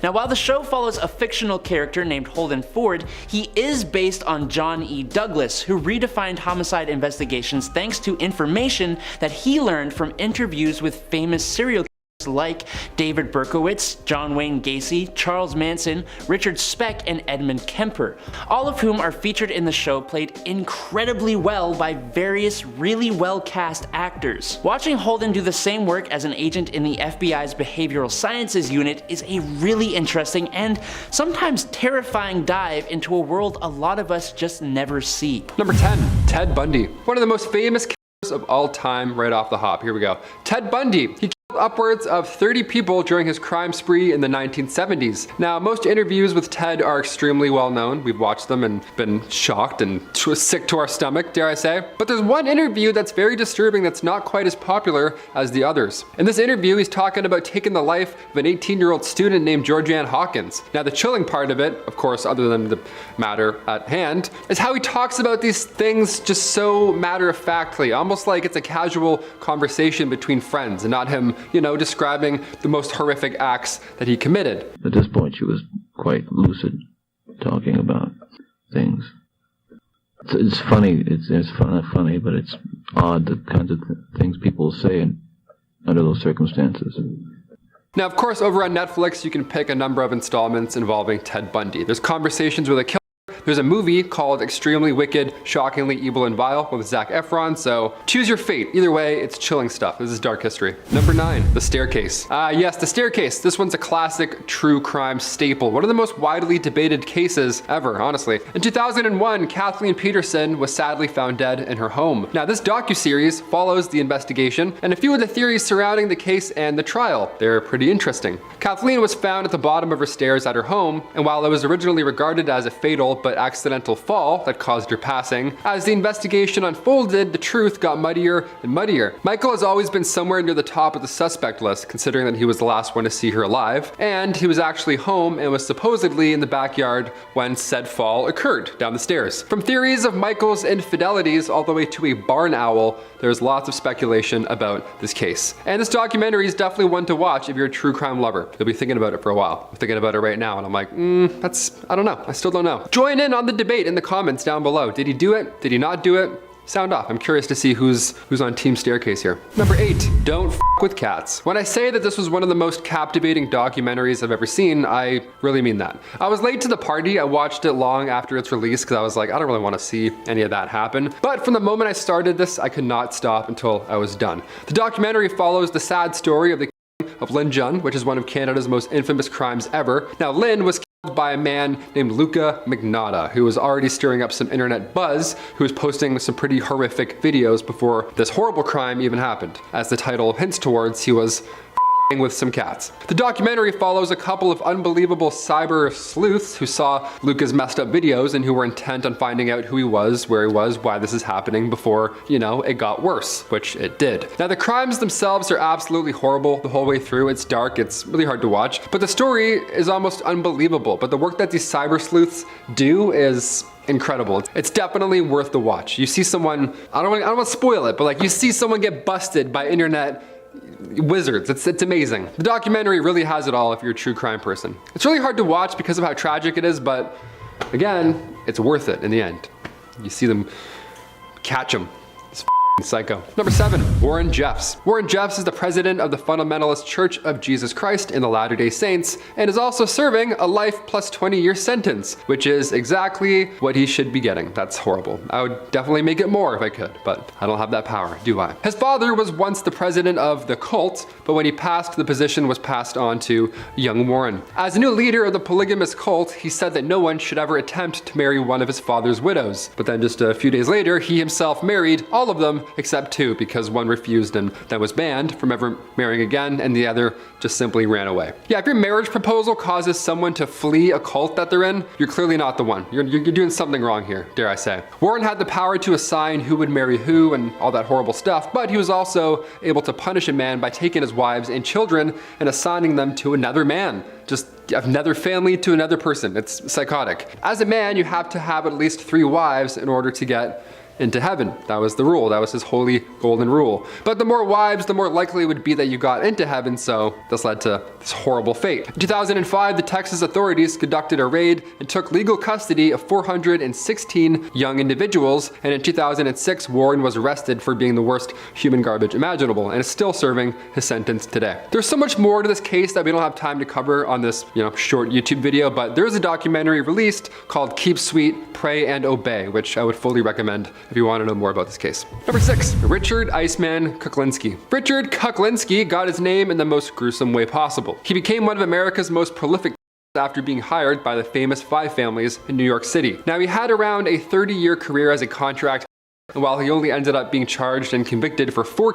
Now, while the show follows a fictional character named Holden Ford, he is based on John E. Douglas, who redefined homicide investigations thanks to information that he learned from interviews with famous serial killers like David Berkowitz, John Wayne Gacy, Charles Manson, Richard Speck, and Edmund Kemper, all of whom are featured in the show, played incredibly well by various really well-cast actors. Watching Holden do the same work as an agent in the FBI's Behavioral Sciences Unit is a really interesting and sometimes terrifying dive into a world a lot of us just never see. Number 10. Ted Bundy. One of the most famous killers of all time right off the hop. Here we go. Ted Bundy. He upwards of 30 people during his crime spree in the 1970s. Now, most interviews with Ted are extremely well known. We've watched them and been shocked and sick to our stomach, dare I say. But there's one interview that's very disturbing that's not quite as popular as the others. In this interview, he's talking about taking the life of an 18-year-old student named Georgianne Hawkins. Now, the chilling part of it, of course, other than the matter at hand, is how he talks about these things just so matter-of-factly, almost like it's a casual conversation between friends and not him, you know, describing the most horrific acts that he committed. At this point, she was quite lucid, talking about things. It's funny, it's not funny, but it's odd, the kinds of things people say under those circumstances. Now, of course, over on Netflix, you can pick a number of installments involving Ted Bundy. There's Conversations with a Killer. There's a movie called Extremely Wicked, Shockingly Evil and Vile with Zac Efron, so choose your fate. Either way, it's chilling stuff. This is dark history. Number 9, The Staircase. Yes, The Staircase. This one's a classic true crime staple. One of the most widely debated cases ever, honestly. In 2001, Kathleen Peterson was sadly found dead in her home. Now, this docuseries follows the investigation and a few of the theories surrounding the case and the trial. They're pretty interesting. Kathleen was found at the bottom of her stairs at her home, and while it was originally regarded as a fatal but accidental fall that caused her passing, as the investigation unfolded, the truth got muddier and muddier. Michael has always been somewhere near the top of the suspect list, considering that he was the last one to see her alive, and he was actually home and was supposedly in the backyard when said fall occurred down the stairs. From theories of Michael's infidelities all the way to a barn owl, there's lots of speculation about this case. And this documentary is definitely one to watch if you're a true crime lover. You'll be thinking about it for a while. I'm thinking about it right now and I'm like, I don't know. I still don't know. Join in on the debate in the comments down below. Did he do it? Did he not do it? Sound off. I'm curious to see who's on Team Staircase here. Number 8, don't f with cats. When I say that this was one of the most captivating documentaries I've ever seen, I really mean that. I was late to the party. I watched it long after its release because I was like, I don't really want to see any of that happen. But from the moment I started this, I could not stop until I was done. The documentary follows the sad story of the of Lynn Jun, which is one of Canada's most infamous crimes ever. Now, Lynn was by a man named Luca Magnotta, who was already stirring up some internet buzz, who was posting some pretty horrific videos before this horrible crime even happened. As the title hints towards, he was with some cats. The documentary follows a couple of unbelievable cyber sleuths who saw Luca's messed up videos and who were intent on finding out who he was, where he was, why this is happening before, you know, it got worse, which it did. Now, the crimes themselves are absolutely horrible the whole way through. It's dark, it's really hard to watch, but the story is almost unbelievable. But the work that these cyber sleuths do is incredible. It's definitely worth the watch. You see someone, I don't want to spoil it, but like you see someone get busted by internet wizards. It's amazing. The documentary really has it all if you're a true crime person. It's really hard to watch because of how tragic it is, but again, it's worth it in the end. You see them catch them. It's psycho. Number 7, Warren Jeffs. Warren Jeffs is the president of the Fundamentalist Church of Jesus Christ in the Latter-day Saints and is also serving a life plus 20-year sentence, which is exactly what he should be getting. That's horrible. I would definitely make it more if I could, but I don't have that power, do I? His father was once the president of the cult, but when he passed, the position was passed on to young Warren. As a new leader of the polygamous cult, he said that no one should ever attempt to marry one of his father's widows. But then just a few days later, he himself married all of them except 2 because one refused and then was banned from ever marrying again and the other just simply ran away. Yeah, if your marriage proposal causes someone to flee a cult that they're in, you're clearly not the one. You're doing something wrong here, dare I say. Warren had the power to assign who would marry who and all that horrible stuff, but he was also able to punish a man by taking his wives and children and assigning them to another man. Just another family to another person. It's psychotic. As a man, you have to have at least 3 wives in order to get into heaven. That was the rule. That was his holy golden rule. But the more wives, the more likely it would be that you got into heaven, so this led to this horrible fate. In 2005, the Texas authorities conducted a raid and took legal custody of 416 young individuals, and in 2006, Warren was arrested for being the worst human garbage imaginable and is still serving his sentence today. There's so much more to this case that we don't have time to cover on this, short YouTube video, but there is a documentary released called Keep Sweet, Pray and Obey, which I would fully recommend if you want to know more about this case. Number 6, Richard Iceman Kuklinski. Richard Kuklinski got his name in the most gruesome way possible. He became one of America's most prolific after being hired by the famous 5 families in New York City. Now, he had around a 30-year career as a contract, and while he only ended up being charged and convicted for 4,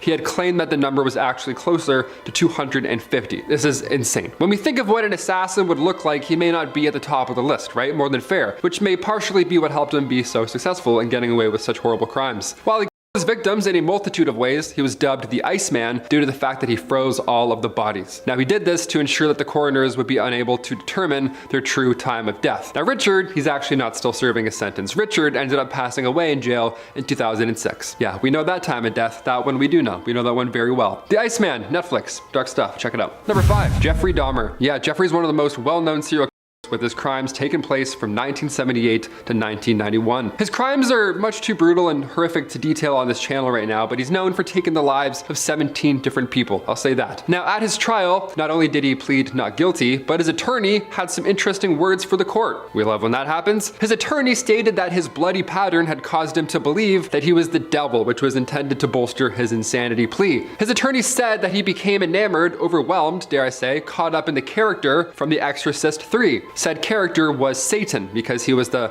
he had claimed that the number was actually closer to 250. This is insane. When we think of what an assassin would look like, he may not be at the top of the list, right? More than fair, which may partially be what helped him be so successful in getting away with such horrible crimes. While he his victims in a multitude of ways, he was dubbed the Iceman due to the fact that he froze all of the bodies. Now he did this to ensure that the coroners would be unable to determine their true time of death. Now Richard, he's actually not still serving his sentence. Richard ended up passing away in jail in 2006. Yeah, we know that time of death. That one we do know. We know that one very well. The Iceman, Netflix, dark stuff, check it out. Number 5, Jeffrey Dahmer. Yeah, Jeffrey's one of the most well-known serial with his crimes taking place from 1978 to 1991. His crimes are much too brutal and horrific to detail on this channel right now, but he's known for taking the lives of 17 different people. I'll say that. Now, at his trial, not only did he plead not guilty, but his attorney had some interesting words for the court. We love when that happens. His attorney stated that his bloody pattern had caused him to believe that he was the devil, which was intended to bolster his insanity plea. His attorney said that he became enamored, overwhelmed, dare I say, caught up in the character from The Exorcist 3. Said character was Satan because he was the,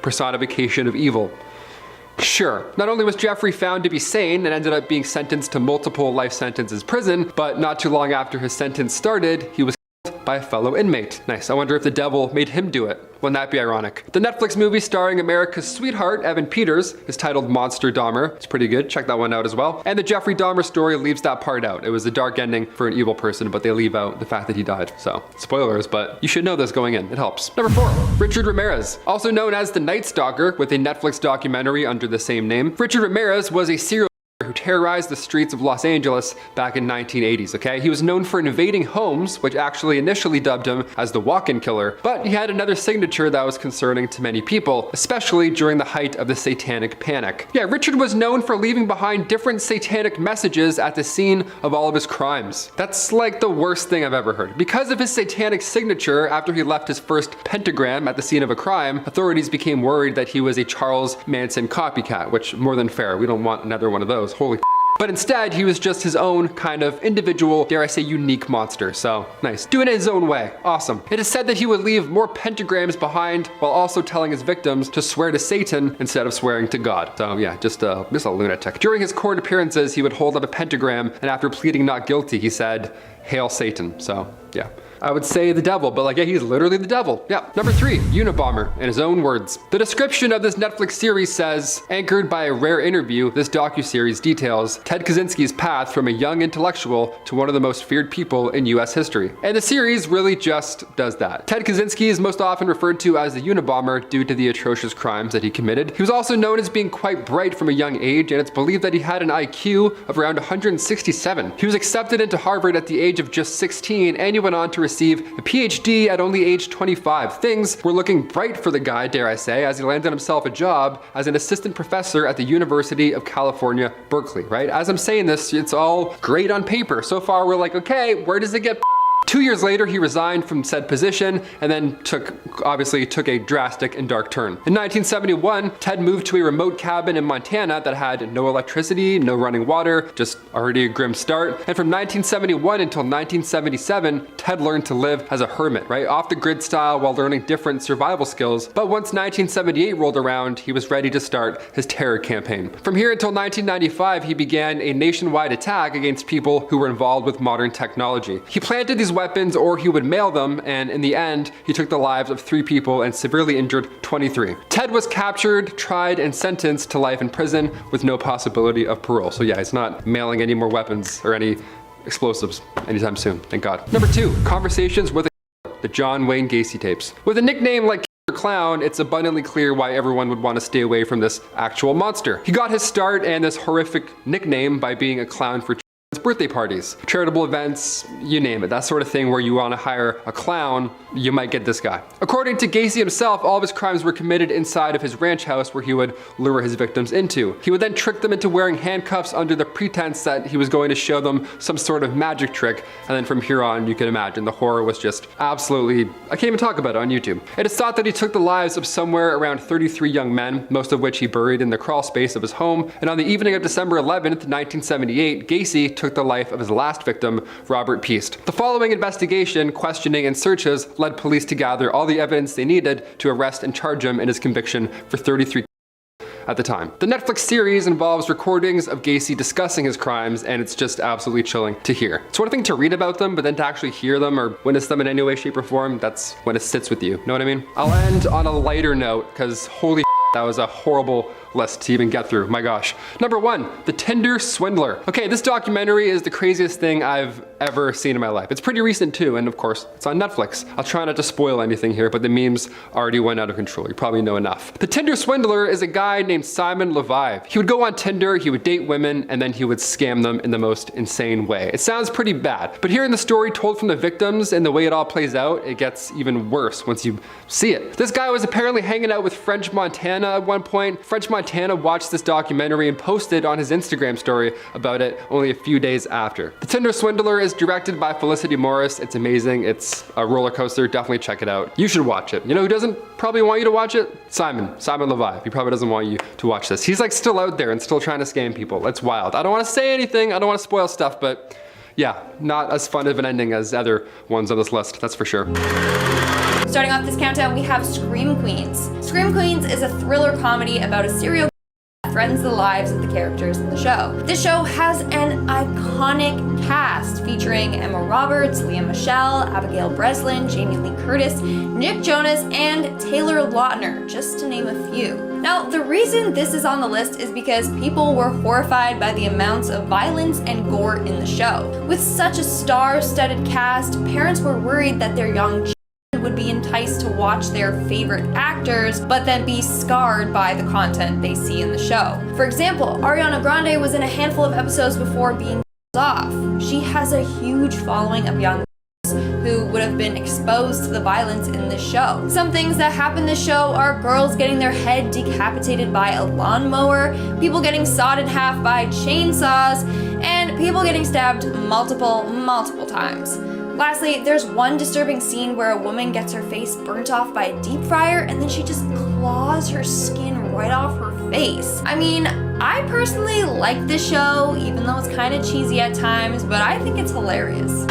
personification of evil. Sure, not only was Jeffrey found to be sane and ended up being sentenced to multiple life sentences prison, but not too long after his sentence started, he was killed by a fellow inmate. Nice, I wonder if the devil made him do it. Wouldn't that be ironic? The Netflix movie starring America's sweetheart, Evan Peters, is titled Monster Dahmer. It's pretty good, check that one out as well. And the Jeffrey Dahmer story leaves that part out. It was a dark ending for an evil person, but they leave out the fact that he died. So, spoilers, but you should know this going in, it helps. Number 4, Richard Ramirez. Also known as the Night Stalker, with a Netflix documentary under the same name. Richard Ramirez was a serial who terrorized the streets of Los Angeles back in 1980s, okay? He was known for invading homes, which actually initially dubbed him as the walk-in killer, but he had another signature that was concerning to many people, especially during the height of the satanic panic. Yeah, Richard was known for leaving behind different satanic messages at the scene of all of his crimes. That's like the worst thing I've ever heard. Because of his satanic signature, after he left his first pentagram at the scene of a crime, authorities became worried that he was a Charles Manson copycat, which more than fair, we don't want another one of those. Holy but instead, he was just his own kind of individual, dare I say, unique monster. So nice. Doing it his own way. Awesome. It is said that he would leave more pentagrams behind while also telling his victims to swear to Satan instead of swearing to God. So yeah, just a lunatic. During his court appearances, he would hold up a pentagram, and after pleading not guilty, he said, "Hail Satan." So yeah. I would say the devil, but yeah, he's literally the devil. Yeah. Number 3, Unabomber, in his own words. The description of this Netflix series says, anchored by a rare interview, this docuseries details Ted Kaczynski's path from a young intellectual to one of the most feared people in US history. And the series really just does that. Ted Kaczynski is most often referred to as the Unabomber due to the atrocious crimes that he committed. He was also known as being quite bright from a young age, and it's believed that he had an IQ of around 167. He was accepted into Harvard at the age of just 16, and he went on to receive a PhD at only age 25. Things were looking bright for the guy, dare I say, as he landed himself a job as an assistant professor at the University of California, Berkeley, right? As I'm saying this, it's all great on paper. So far, we're like, okay, where does it get 2 years later, he resigned from said position and then obviously took a drastic and dark turn. In 1971, Ted moved to a remote cabin in Montana that had no electricity, no running water, just already a grim start. And from 1971 until 1977, Ted learned to live as a hermit, right? Off the grid style while learning different survival skills. But once 1978 rolled around, he was ready to start his terror campaign. From here until 1995, he began a nationwide attack against people who were involved with modern technology. He planted these weapons or he would mail them, and in the end, he took the lives of 3 people and severely injured 23. Ted was captured, tried, and sentenced to life in prison with no possibility of parole. So yeah, he's not mailing any more weapons or any explosives anytime soon, thank God. Number 2, Conversations with the John Wayne Gacy tapes. With a nickname like Clown, it's abundantly clear why everyone would want to stay away from this actual monster. He got his start and this horrific nickname by being a clown for birthday parties, charitable events, you name it, that sort of thing where you want to hire a clown, you might get this guy. According to Gacy himself, all of his crimes were committed inside of his ranch house where he would lure his victims into. He would then trick them into wearing handcuffs under the pretense that he was going to show them some sort of magic trick, and then from here on, you can imagine the horror was just absolutely, I can't even talk about it on YouTube. It is thought that he took the lives of somewhere around 33 young men, most of which he buried in the crawl space of his home, and on the evening of December 11th, 1978, Gacy took the life of his last victim, Robert Piest. The following investigation, questioning, and searches led police to gather all the evidence they needed to arrest and charge him in his conviction for 33 at the time. The Netflix series involves recordings of Gacy discussing his crimes, and it's just absolutely chilling to hear. It's one thing to read about them, but then to actually hear them or witness them in any way, shape, or form, that's when it sits with you. Know what I mean? I'll end on a lighter note, because holy that was a horrible list to even get through, my gosh. Number 1, The Tinder Swindler. Okay, this documentary is the craziest thing I've ever seen in my life. It's pretty recent too, and of course, it's on Netflix. I'll try not to spoil anything here, but the memes already went out of control. You probably know enough. The Tinder Swindler is a guy named Simon Levive. He would go on Tinder, he would date women, and then he would scam them in the most insane way. It sounds pretty bad, but hearing the story told from the victims and the way it all plays out, it gets even worse once you see it. This guy was apparently hanging out with French Montana at one point. French Montana watched this documentary and posted on his Instagram story about it only a few days after. The Tinder Swindler is directed by Felicity Morris. It's amazing. It's a roller coaster. Definitely check it out. You should watch it. You know who doesn't probably want you to watch it? Simon Levive. He probably doesn't want you to watch this. He's like still out there and still trying to scam people. It's wild. I don't want to say anything. I don't want to spoil stuff, but yeah, not as fun of an ending as other ones on this list, that's for sure. Starting off this countdown, we have Scream Queens. Scream Queens is a thriller comedy about a serial killer that threatens the lives of the characters in the show. This show has an iconic cast featuring Emma Roberts, Leah Michele, Abigail Breslin, Jamie Lee Curtis, Nick Jonas, and Taylor Lautner, just to name a few. Now, the reason this is on the list is because people were horrified by the amounts of violence and gore in the show. With such a star-studded cast, parents were worried that their young children would be enticed to watch their favorite actors, but then be scarred by the content they see in the show. For example, Ariana Grande was in a handful of episodes before being off. She has a huge following of young who would have been exposed to the violence in this show. Some things that happen in this show are girls getting their head decapitated by a lawnmower, people getting sawed in half by chainsaws, and people getting stabbed multiple times. Lastly, there's one disturbing scene where a woman gets her face burnt off by a deep fryer and then she just claws her skin right off her face. I mean, I personally like this show, even though it's kind of cheesy at times, but I think it's hilarious.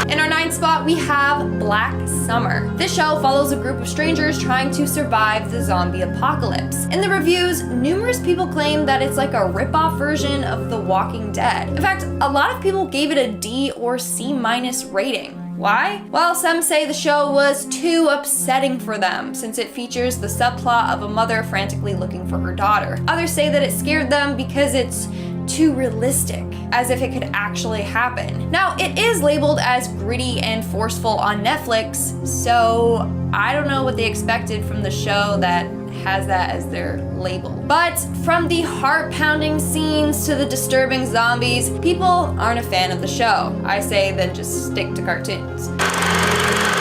In our 9th spot, we have Black Summer. This show follows a group of strangers trying to survive the zombie apocalypse. In the reviews, numerous people claim that it's like a rip-off version of The Walking Dead. In fact, a lot of people gave it a D or C- rating. Why? Well, some say the show was too upsetting for them, since it features the subplot of a mother frantically looking for her daughter. Others say that it scared them because it's too realistic, as if it could actually happen. Now, it is labeled as gritty and forceful on Netflix, so I don't know what they expected from the show that has that as their label. But from the heart-pounding scenes to the disturbing zombies, people aren't a fan of the show. I say then just stick to cartoons.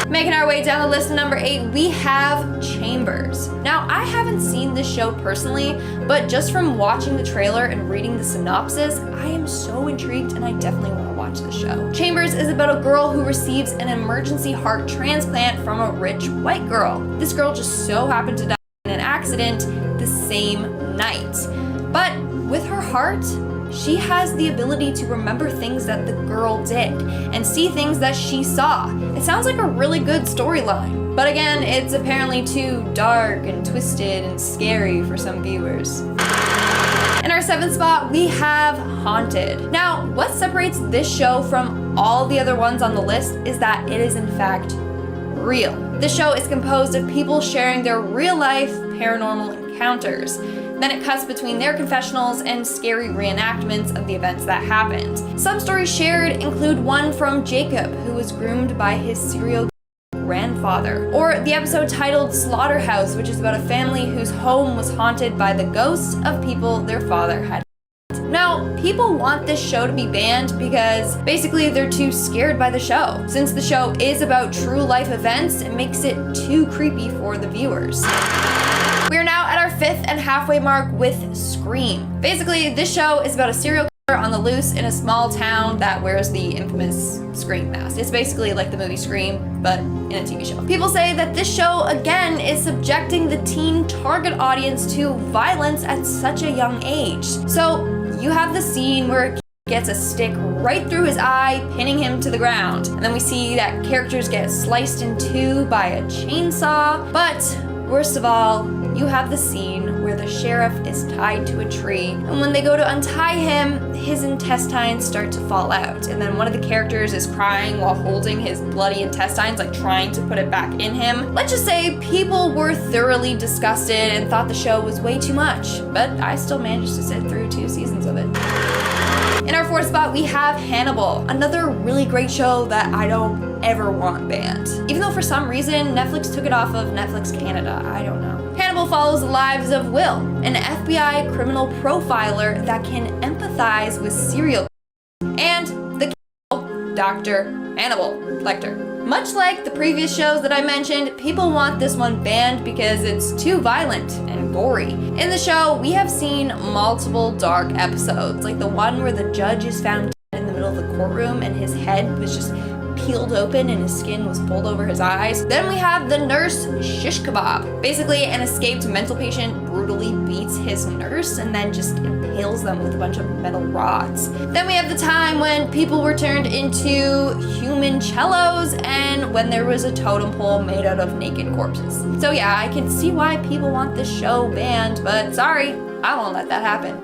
Making our way down the list to number 8, we have Chambers. Now, I haven't seen this show personally, but just from watching the trailer and reading the synopsis, I am so intrigued and I definitely want to watch the show. Chambers is about a girl who receives an emergency heart transplant from a rich white girl. This girl just so happened to die in an accident the same night. But with her heart, she has the ability to remember things that the girl did and see things that she saw. It sounds like a really good storyline, but again, it's apparently too dark and twisted and scary for some viewers. In our 7th spot, we have Haunted. Now, what separates this show from all the other ones on the list is that it is in fact real. The show is composed of people sharing their real-life paranormal encounters. Then it cuts between their confessionals and scary reenactments of the events that happened. Some stories shared include one from Jacob, who was groomed by his serial grandfather, or the episode titled Slaughterhouse, which is about a family whose home was haunted by the ghosts of people their father had. Now, people want this show to be banned because basically they're too scared by the show. Since the show is about true life events, it makes it too creepy for the viewers. We are now at our 5th and halfway mark with Scream. Basically, this show is about a serial killer on the loose in a small town that wears the infamous Scream mask. It's basically like the movie Scream, but in a TV show. People say that this show, again, is subjecting the teen target audience to violence at such a young age. So, you have the scene where a kid gets a stick right through his eye, pinning him to the ground. And then we see that characters get sliced in two by a chainsaw. But worst of all, you have the scene where the sheriff is tied to a tree, and when they go to untie him, his intestines start to fall out, and then one of the characters is crying while holding his bloody intestines, like trying to put it back in him. Let's just say people were thoroughly disgusted and thought the show was way too much, but I still managed to sit through 2 seasons of it. In our 4th spot, we have Hannibal, another really great show that I don't ever want banned. Even though for some reason Netflix took it off of Netflix Canada, I don't know. Hannibal follows the lives of Will, an FBI criminal profiler that can empathize with serial killers, and the Dr. Hannibal Lecter. Much like the previous shows that I mentioned, people want this one banned because it's too violent and gory. In the show, we have seen multiple dark episodes, like the one where the judge is found dead in the middle of the courtroom and his head was just peeled open and his skin was pulled over his eyes. Then we have the nurse shish kebab. Basically, an escaped mental patient brutally beats his nurse and then just impales them with a bunch of metal rods. Then we have the time when people were turned into human cellos and when there was a totem pole made out of naked corpses. So yeah, I can see why people want this show banned, but sorry, I won't let that happen.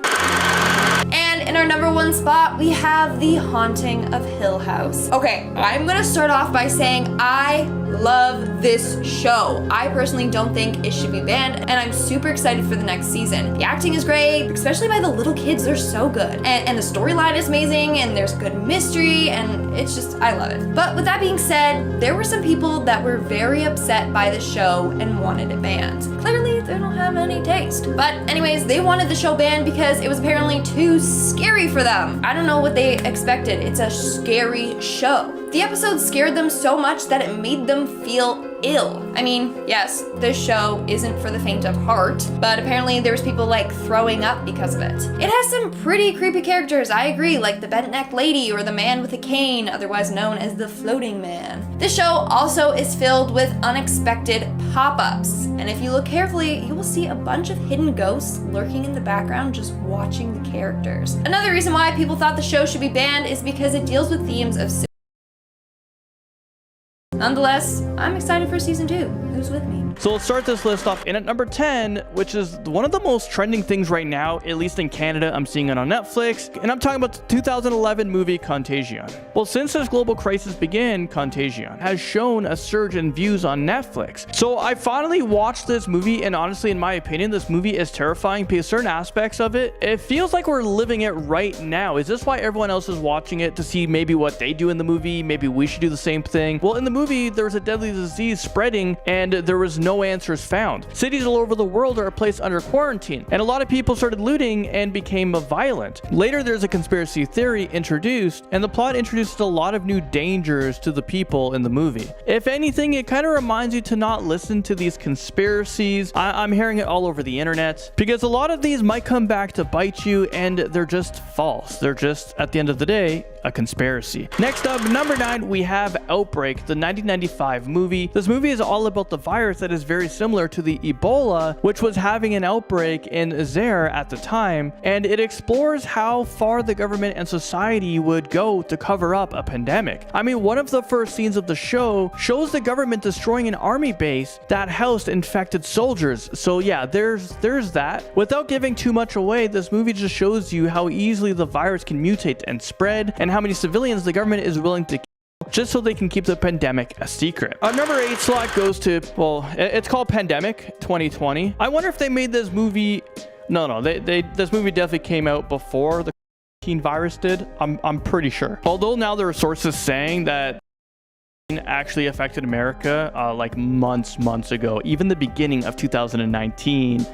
And in our number 1 spot, we have The Haunting of Hill House. Okay, I'm gonna start off by saying I love this show. I personally don't think it should be banned, and I'm super excited for the next season. The acting is great, especially by the little kids, they're so good. And the storyline is amazing, and there's good mystery, and it's just, I love it. But with that being said, there were some people that were very upset by the show and wanted it banned. Clearly, they don't have any taste. But anyways, they wanted the show banned because it was apparently too scary for them. I don't know what they expected. It's a scary show. The episode scared them so much that it made them feel ill. I mean, yes, this show isn't for the faint of heart, but apparently there's people like throwing up because of it. It has some pretty creepy characters, I agree, like the bent neck lady or the man with a cane, otherwise known as the floating man. This show also is filled with unexpected pop-ups, and if you look carefully, you will see a bunch of hidden ghosts lurking in the background just watching the characters. Another reason why people thought the show should be banned is because it deals with themes of Nonetheless, I'm excited for season 2. Who's with me? So let's start this list off in at number 10, which is one of the most trending things right now, at least in Canada. I'm seeing it on Netflix, and I'm talking about the 2011 movie Contagion. Well, since this global crisis began, Contagion has shown a surge in views on Netflix. So I finally watched this movie, and honestly, in my opinion, this movie is terrifying because certain aspects of it, it feels like we're living it right now. Is this why everyone else is watching it, to see maybe what they do in the movie? Maybe we should do the same thing. Well, in the movie, there was a deadly disease spreading, and there was no answers found. Cities all over the world are placed under quarantine, and a lot of people started looting and became violent. Later, there's a conspiracy theory introduced, and the plot introduces a lot of new dangers to the people in the movie. If anything, it kind of reminds you to not listen to these conspiracies. I'm hearing it all over the internet, because a lot of these might come back to bite you, and they're just false. They're just, at the end of the day, a conspiracy. Next up, number 9, we have Outbreak, the 1995 movie. This movie is all about the virus that is very similar to the Ebola, which was having an outbreak in Zaire at the time, and it explores how far the government and society would go to cover up a pandemic. I mean, one of the first scenes of the show shows the government destroying an army base that housed infected soldiers. So yeah, there's that. Without giving too much away, this movie just shows you how easily the virus can mutate and spread, and how many civilians the government is willing to kill just so they can keep the pandemic a secret. Our number 8 slot goes to, well, it's called Pandemic 2020. I wonder if they made this movie, this movie definitely came out before the virus did. I'm pretty sure. Although now there are sources saying that actually affected America like months ago, even the beginning of 2019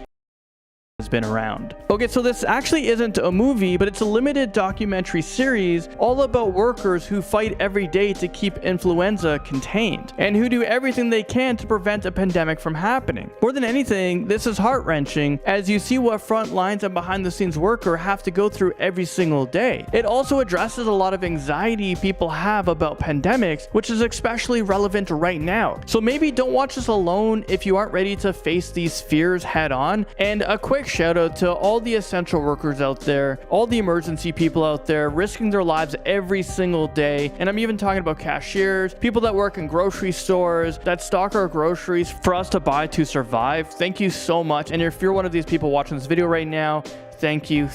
has been around. Okay, so this actually isn't a movie, but it's a limited documentary series all about workers who fight every day to keep influenza contained and who do everything they can to prevent a pandemic from happening. More than anything, this is heart-wrenching as you see what front lines and behind the scenes worker have to go through every single day. It also addresses a lot of anxiety people have about pandemics, which is especially relevant right now. So maybe don't watch this alone if you aren't ready to face these fears head on. And a quick shout out to all the essential workers out there, all the emergency people out there risking their lives every single day. And I'm even talking about cashiers, people that work in grocery stores, that stock our groceries for us to buy to survive. Thank you so much. And if you're one of these people watching this video right now, thank you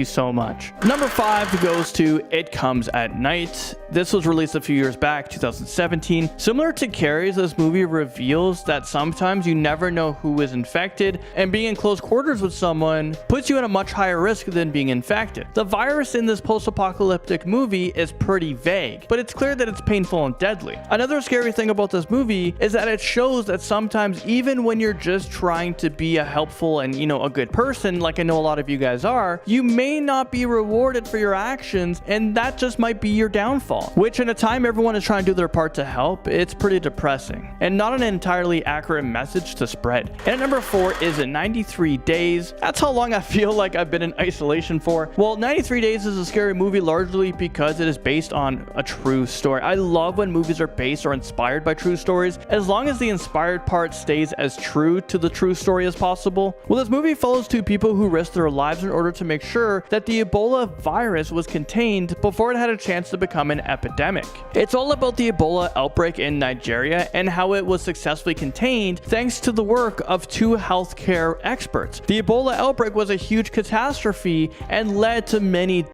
so much. Number 5 goes to It Comes at Night. This was released a few years back, 2017. Similar to Carrie's, this movie reveals that sometimes you never know who is infected, and being in close quarters with someone puts you at a much higher risk than being infected. The virus in this post-apocalyptic movie is pretty vague, but it's clear that it's painful and deadly. Another scary thing about this movie is that it shows that sometimes even when you're just trying to be a helpful and, a good person, like I know a lot of you guys are, you may not be rewarded for your actions, and that just might be your downfall. Which in a time everyone is trying to do their part to help, it's pretty depressing and not an entirely accurate message to spread. And at number 4 is 93 Days. That's how long I feel like I've been in isolation for. Well, 93 Days is a scary movie largely because it is based on a true story. I love when movies are based or inspired by true stories, as long as the inspired part stays as true to the true story as possible. Well, this movie follows 2 people who risked their lives in order to make sure that the Ebola virus was contained before it had a chance to become an epidemic. It's all about the Ebola outbreak in Nigeria and how it was successfully contained thanks to the work of 2 healthcare experts. The Ebola outbreak was a huge catastrophe and led to many.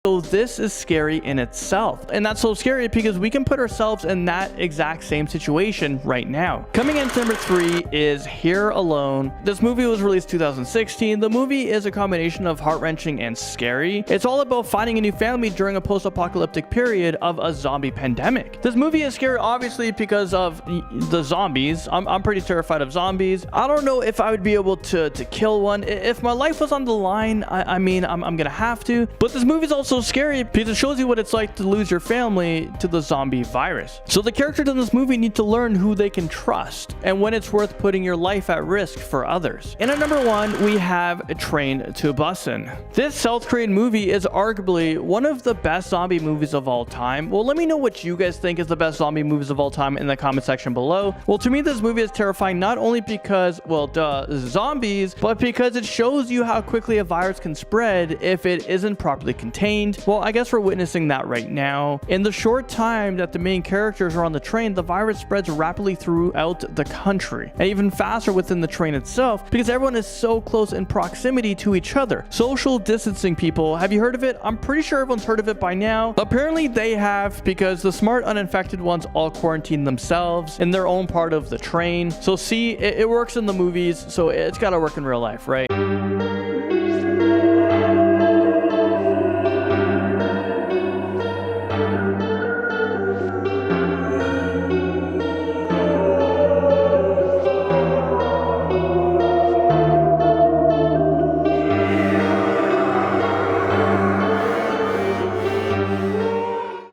So this is scary in itself. And that's so scary because we can put ourselves in that exact same situation right now. Coming in at number 3 is Here Alone. This movie was released 2016. The movie is a combination of heart-wrenching and scary. It's all about finding a new family during a post-apocalyptic period of a zombie pandemic. This movie is scary obviously because of the zombies. I'm pretty terrified of zombies. I don't know if I would be able to kill one. If my life was on the line, I'm gonna have to. But this movie is also scary because it shows you what it's like to lose your family to the zombie virus. So the characters in this movie need to learn who they can trust and when it's worth putting your life at risk for others. And at number 1, we have Train to Busan. This South Korean movie is arguably one of the best zombie movies of all time. Well, let me know what you guys think is the best zombie movies of all time in the comment section below. Well, to me, this movie is terrifying not only because, well, zombies, but because it shows you how quickly a virus can spread if it isn't properly contained. Well, I guess we're witnessing that right now. In the short time that the main characters are on the train, the virus spreads rapidly throughout the country, and even faster within the train itself because everyone is so close in proximity to each other. Social distancing, people, have you heard of it? I'm pretty sure everyone's heard of it by now. Apparently they have, because the smart uninfected ones all quarantine themselves in their own part of the train. So see, it works in the movies, so it's got to work in real life, right?